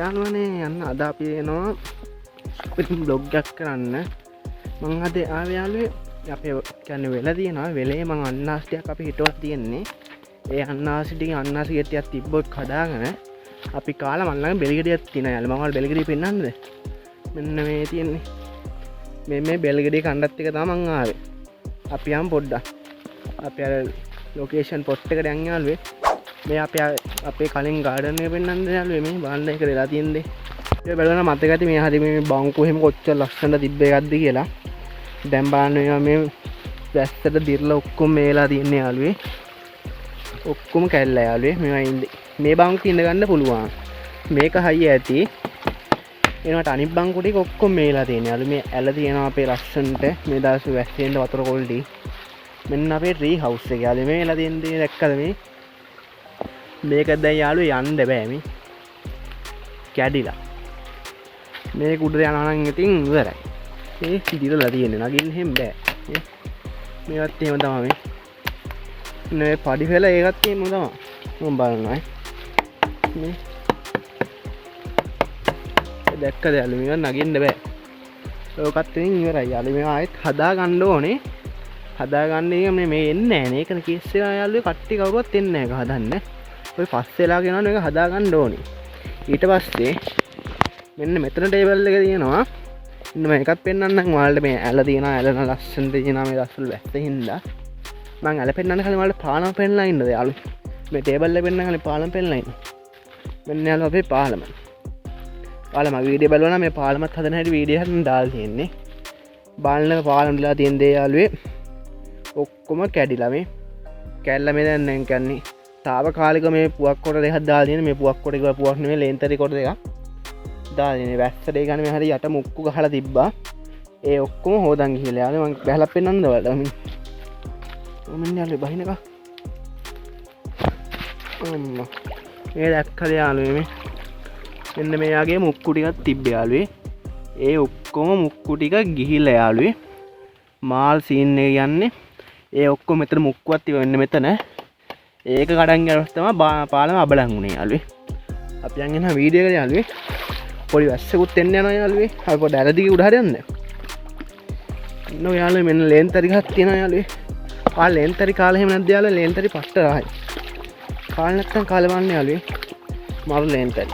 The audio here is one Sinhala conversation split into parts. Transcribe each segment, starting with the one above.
යාළුවනේ යන්න අද අපි එනවා ඉතින් බ්ලොග් එකක් කරන්න. මම අද ආවේ යාළුවේ අපේ කියන්නේ වෙලා තියෙනවා වෙලේ මම අන්නාසි ටිකක් අපි හිටවලා තියෙන්නේ. ඒ අන්නාසි ටික අන්නාසි ගෙඩියක් තිබ්බොත් කඩාගෙන අපි කාලා මම ළඟ බෙලි ගෙඩියක් තියෙනවා යාළුවා. මම ඔයාලට බෙලි ගෙඩිය පෙන්නන්නද? මෙන්න මේ තියෙන්නේ. මේ බෙලි ගෙඩිය කණ්ඩත් එක තමයි මම ආවේ. අපි යමු පොඩ්ඩක්. අපි අර ලොකේෂන් පොට් එකට යන් යාළුවේ. මේ අපේ කලින් ගාඩන් එක පෙන්වන්න යාළුවේ මේ බලන්න එක දෙලා තියෙන්නේ. ඒක බලන්න මතක ඇති මේ හරි මේ බංකු එහෙම කොච්චර ලස්සනද තිබ්බ එකක්ද කියලා. දැන් බලන්න මේ වැස්සට දිර්ලා ඔක්කොම මේලා තියෙන්නේ යාළුවේ. ඔක්කොම කැල්ලා යාළුවේ. මේවා ඉන්නේ. මේ බංකු ඉඳ ගන්න පුළුවන්. මේක හයිය ඇති. එනකට අනිත් බංකු ටික ඔක්කොම මේලා තියෙනවා යාළුවේ. මේ ඇල තියෙනවා අපේ ලස්සනට. මේ දාස් වැස්සෙන්ද වතුර කොල්ටි. මෙන්න අපේ ට්‍රී හවුස් එක යාළුවේ. මේ වෙලා තියෙන දේ දැක්කද මේ? මේක දැන් යාළුවෝ යන්න බෑ මේ කැඩිලා මේක උඩට යනවා නම් ඉතින් ඉවරයි මේ දිරලා තියෙන්නේ නගින්න හැම බෑ මේවත් එහෙම තමයි මේ පඩි වෙලා ඒකත් එහෙම තමයි මම බලනවා මේ දැක්කද යාළුවෝ මේක නගින්න බෑ ඒකත් ඉතින් ඉවරයි යාළුවෝ මේ ආයෙත් හදා ගන්න ඕනේ හදා ගන්න මේ එන්නේ නැහැ නේ ඒකන කේස් එක යාළුවෝ කට්ටි කවුරුවත් එන්නේ නැහැ හදන්න ඔය පස්සෙලා ගෙනන එක හදා ගන්න ඕනේ. ඊට පස්සේ මෙන්න මෙතන ටේබල් එක තියෙනවා. ඉන්න මම එකක් පෙන්නන්නම් ඔයාලට මේ ඇල තියෙනවා ඇල ලස්සන තියෙනවා මේ දස්වල වැස්ස හින්දා. මම ඇල පෙන්නන්න කලින් ඔයාලට පාලම පෙන්නලා ඉන්නද යාළුවෝ. මේ ටේබල් එක පෙන්නන්න කලින් පාලම පෙන්නලා ඉන්න. මෙන්න යාළුවෝ අපේ පාලම. පාලම වීඩියෝ බලනවා නම් මේ පාලමත් හදන හැටි වීඩියෝ එකෙන් දාලා තියෙන්නේ. බාලනක පාලම දලා තියෙන දේ යාළුවේ ඔක්කොම කැඩිලා මේ කැල්ල මේ දැන් නැන් කන්නේ තාවකාලික මේ පුවක් කොට දෙකක් දාලා තියෙන මේ පුවක් කොට එක පුවක් නෙමෙයි ලේන්තරි කොට දෙකක් දාලා තියෙන වැස්සට ඒ ගන්න මේ හරිය යට මුක්කු ගහලා තිබ්බා ඒ ඔක්කොම හොදන් ගිහලා යාළුවා මම බහලා පෙන්නන්නද ඔයාලට මම යාළුවා බහින එක අම්මා මේ දැක්කද යාළුවේ මේ මෙන්න මෙයාගේ මුක්කු ටිකක් තිබ්බ යාළුවේ ඒ ඔක්කොම මුක්කු ටික ගිහිලා යාළුවේ මාල් සීන් එක යන්නේ ඒ ඔක්කොම මෙතන මුක්කුවක් තිබෙන්නේ මෙතන ඒක කඩන් ගියොත් තමයි පාලම අබලන් උනේ යාළුවේ. අපි යන් එන වීඩියෝ එකට යාළුවේ. පොඩි වැස්සකුත් එන්න යනවා යාළුවේ. අපි පොඩ ඇරදිගේ උඩ හරි යන්න. නෝ යාළුවේ මෙන්න ලේන්තරි ගහක් තියෙනවා යාළුවේ. ආ ලේන්තරි කාලේ එහෙම නැද්ද යාළුවේ? ලේන්තරි පට්ට රහයි. කාලේ නැත්තම් කාලේ වන්න යාළුවේ. මාරු ලේන්තරි.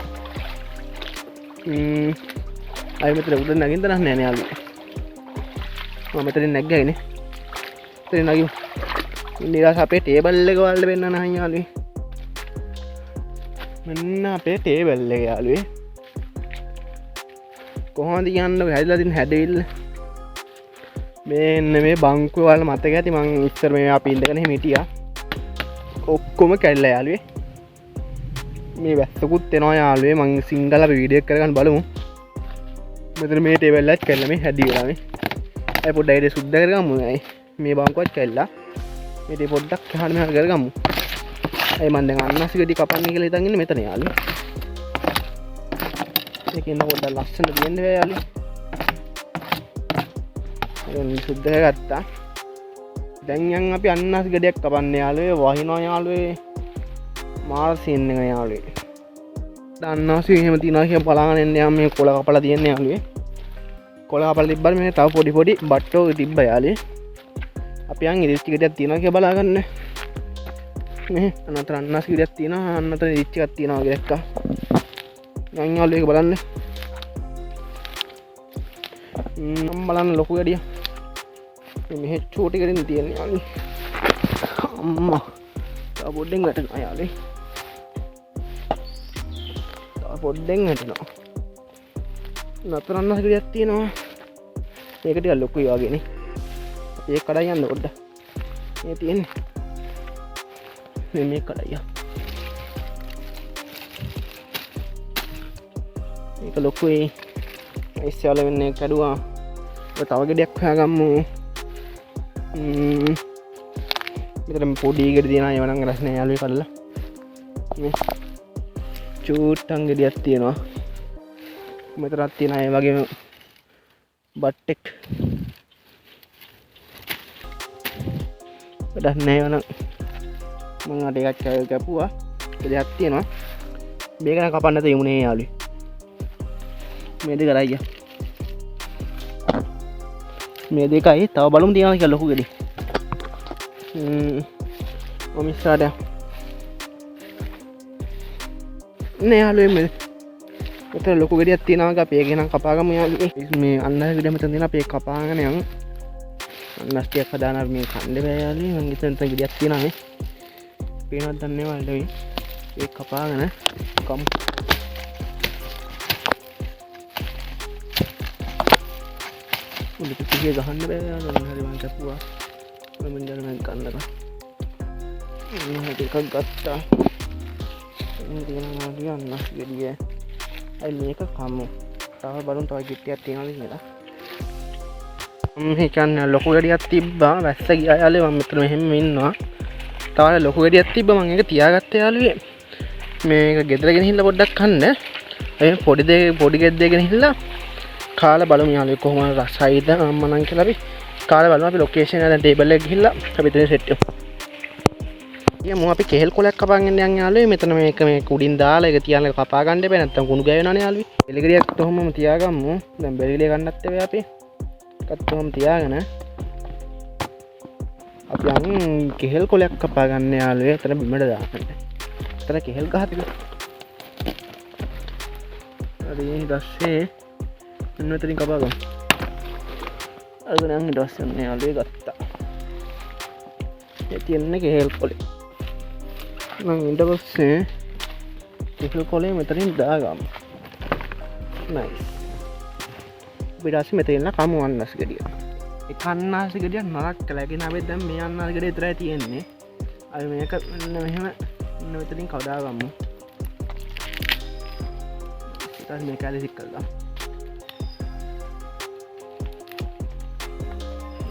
අය මෙතන උඩ නගින්න තරහ නෑ නේ යාළුවේ. මම මෙතනින් නැග්ගයිනේ. මෙතන නගිමු. ඉන්දියාස අපේ ටේබල් එක වලට වෙන්න නම් යාළුවේ මෙන්න අපේ ටේබල් එක යාළුවේ කොහොමද යන්නේ හැදලා තියෙන හැඩවිල්ල මෙන්න මේ බංකුව වල මතක ඇති මං ඉස්සර මේ අපි ඉඳගෙන එහෙම හිටියා ඔක්කොම කැඩලා යාළුවේ මේ වැස්සකුත් එනවා යාළුවේ මං සිංගල් අපි වීඩියෝ එක කරගන්න බලමු මෙතන මේ ටේබල් එකත් කැඩලා මේ හැදිලා මේ අය පොඩ්ඩයි ඒක සුද්ධ කරගමු මේ බංකුවත් කැඩලා මේ පොඩ්ඩක් එහාට මෙහාට කරගමු. අය මන් දැන් අන්නස් ගෙඩි කපන්නේ කියලා හිතන් ඉන්නේ මෙතන යාළුවා. මේකෙන් පොඩ්ඩක් ලස්සන දෙන්න බෑ යාළුවා. ඒක සුද්ධ කරගත්තා. දැන් යන් අපි අන්නස් ගෙඩියක් කපන්නේ යාළුවේ වහිනවා යාළුවේ. මාර සීන් එක යාළුවේ. අන්නස් එහෙම තියනවා කියලා බලාගෙන එන්න යාම මේ කොළ කපලා තියන්නේ යාළුවේ. කොළ කපලා තිබ්බම මේ තව පොඩි පොඩි බට්ටෝ තිබ්බා යාළුවේ. අපි යන් ඉරිච්චි ගෙඩියක් තියෙනවා කියලා බලාගන්න. මේ අනතර අන්නස් ගෙඩියක් තියෙනවා අනතර ඉරිච්චි එකක් තියෙනවා වගේ දැක්කා. යන් යාළුවෝ ඒක බලන්න. මම බලන්න ලොකු ගෙඩිය. මේ චූටි ගෙඩින් තියෙන්නේ යාළුවෝ. අම්මා. තව පොඩ්ඩෙන් වැටෙනවා යාළුවේ. තව පොඩ්ඩෙන් වැටෙනවා. නතර අන්නස් ගෙඩියක් තියෙනවා. මේක ටිකක් ලොකුයි වගේනේ. ඒක කඩයි යන්න පොඩ්ඩක් මේ තියෙන්නේ මේ කඩයි මේක ලොකුයි ඉස්සෙල්ල වෙන්නේ කඩුවා ඔය තව ගෙඩියක් හොයාගමු මෙතන පොඩි ගෙඩි තියෙනවා ඒව නම් රස නෑ යාළුවේ කඩලා මේ චූට්ටන් ගෙඩියක් තියෙනවා මෙතනක් තියෙනවා ඒ වගේම බට්ටෙක් වැඩක් නැහැ වන මම අර එකක් කැපුවා දෙයක් තියෙනවා මේක නම් කපන්න තියුනේ යාළුවෝ මේ දෙක කරයි මේ දෙකයි තව බලමු තියනවා කියලා ලොකු ගෙඩි මම ඉස්සරහට නේ යාළුවෝ මෙතන ලොකු ගෙඩියක් තියෙනවා අපි ඒක නම් කපාගමු යාළුවෝ මේ අන්නස් ගෙඩිය මෙතන තියෙනවා අපි ඒක කපාගෙන යමු අන්නස් ටිකක් හදාන මේ කණ්ඩේ බෑ යාළුවෝ මම ඉතින් ගෙඩියක් තියෙනවා මේ පේනවද දන්නේ නැහැ ඒක කපාගෙන කමු උඩට පිටිය ගහන්න බෑ යාළුවෝ හරි මං කපුවා මම ඉඳන් මම කන්නක මම ටිකක් ගත්තා මේ තියෙනවා අන්නස් ගෙඩිය අයි මේක කමු තව බලමු තව ගෙඩියක් තියෙනවද කියලා මේ කියන්නේ ලොකු ගෙඩියක් තිබ්බා වැස්ස ගියා යාළුවෝ මම මෙතන මෙහෙම ඉන්නවා තව ලොකු ගෙඩියක් තිබ්බා මම ඒක තියාගත්තා යාළුවෝ මේක ගෙදර ගෙනහිල්ලා පොඩ්ඩක් කන්න ඒ පොඩි ගෙද්දේ ගෙනහිල්ලා කාලා බලමු යාළුවෝ කොහොමද රසයිද අම්මනම් කියලා අපි කාලා බලමු අපි ලොකේෂන් එක දැන් ටේබල් එක ගිහිල්ලා අපි එතන සෙට් වෙමු යමු අපි කෙහෙල් කොලයක් කපාගෙන යන්න යාළුවෝ මෙතන මේක මේ කුඩින් දාලා ඒක තියන්න කපා ගන්න එපා නැත්තම් කුණු ගෑවෙනවනේ යාළුවෝ බෙලිගිරියක් කොහොමම තියාගමු දැන් බෙලිගිරිය ගන්නත් එපා අපි එකත් කොහොම තියාගෙන අපි යන් කෙහෙල් කොලයක් කපා ගන්න යාළුවෝ එතන බිමට දාන්න එතන කෙහෙල් ගහ තිබුණා හරි ඊට පස්සේ මෙන්න මෙතනින් කපා ගමු අද නම් ඊට පස්සේ මේ යාළුවෝ ගත්තා ඒ තියන්නේ කෙහෙල් කොලේ මම ඊට පස්සේ කෙහෙල් කොලේ මෙතනින් දාගමු නයිස් ඊට පස්සේ මෙතන කමු අන්නස් ගෙඩිය ඒ කන්නාස් ගෙඩිය නරක් කළා කියන අපි දැන් මේ අන්නස් ගෙඩිය විතරයි තියෙන්නේ අය මේක මෙන්න මෙහෙම මෙතනින් කවදා ගමු ඊට මේක ඇලි සික් කළා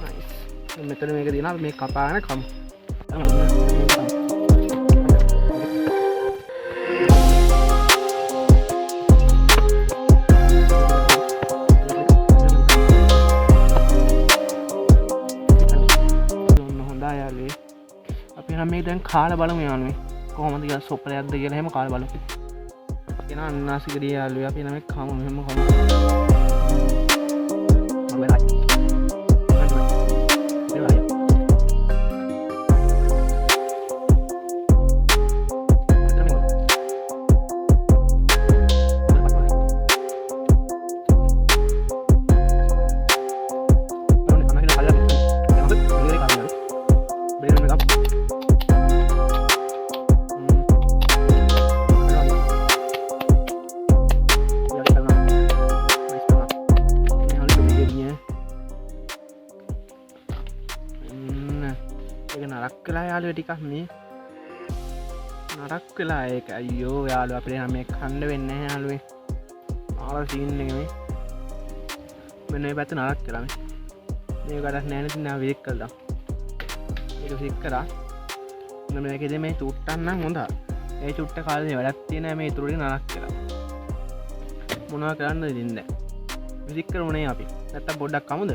නයිස් මෙතන මේක දිනා මේ කපාගෙන කමු අපි නම් මේ දැන් කාලා බලමු යාළුවෝ කොහොමද කියලා සොප්පරයක්ද කියලා එහෙම කාලා බලමු එන අන්නාසි ගෙඩිය යාළුවෝ අපි නම් කමු මෙහෙම කමු නරක් වෙලා යාළුවෝ ටිකක් මේ නරක් වෙලා ඒක අයියෝ යාළුවෝ අපිට නම් මේක කන්න වෙන්නේ නැහැ යාළුවේ ආලා සීන් එක මේ මෙන්න මේ පැත්ත නරක් වෙලා මේ වැඩක් නැහැ නේද නා වේක් කළා ඒක සික් කරා මෙන්න මේකේදී මේ චුට්ටක් නම් හොඳයි ඒ චුට්ට කාලේ වැඩක් තියෙන මේ ඉතුරු ටික නරක් වෙලා මොනවා කරන්නද ඉතින් දැන් විසික් කරුනේ අපි නැත්තම් පොඩ්ඩක් කමුද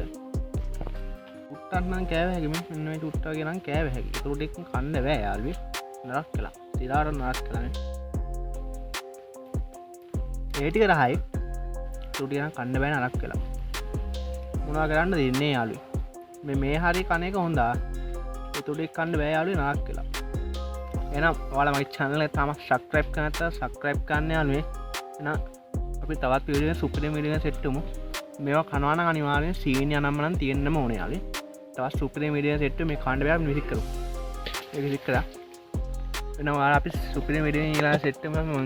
උට්ටන්නම් කෑව හැකි මෙන්න මේ චුට්ටා වගේ නම් කෑව හැකි ඉතුරු ටික කන්න බෑ යාළුවෝ නරක් කළා තිරාට නරක් කළා ඒ ටික රහයි ඉතුරු ටික නම් කන්න බෑ නරක් කළා මොනවා කරන්නද ඉන්නේ යාළුවෝ මේ හරිය කන එක හොඳා ඉතුරු ටික කන්න බෑ යාළුවෝ නරක් කළා එහෙනම් ඔයාලා මගේ channel එක තාම subscribe කරන්න නැත්නම් subscribe කරන්න යාළුවෝ එහෙනම් අපි තවත් වීඩියෝ එකක් සුපිරි වීඩියෝ එකක් සෙට් වෙමු මේවා කනවා නම් අනිවාර්යෙන් සීන් යනම්ම නම් තියෙන්නම ඕනේ යාළුවෝ තවත් සුපිරි වීඩියෝ එකක් සෙට් වෙමු මේ කාණ්ඩ බෑ අපි විසික් කරමු ඒක විසික් කරා එහෙනම් ඔයාලා අපි සුපිරි වීඩියෝ එකක් ඊළඟ සෙට් වෙමු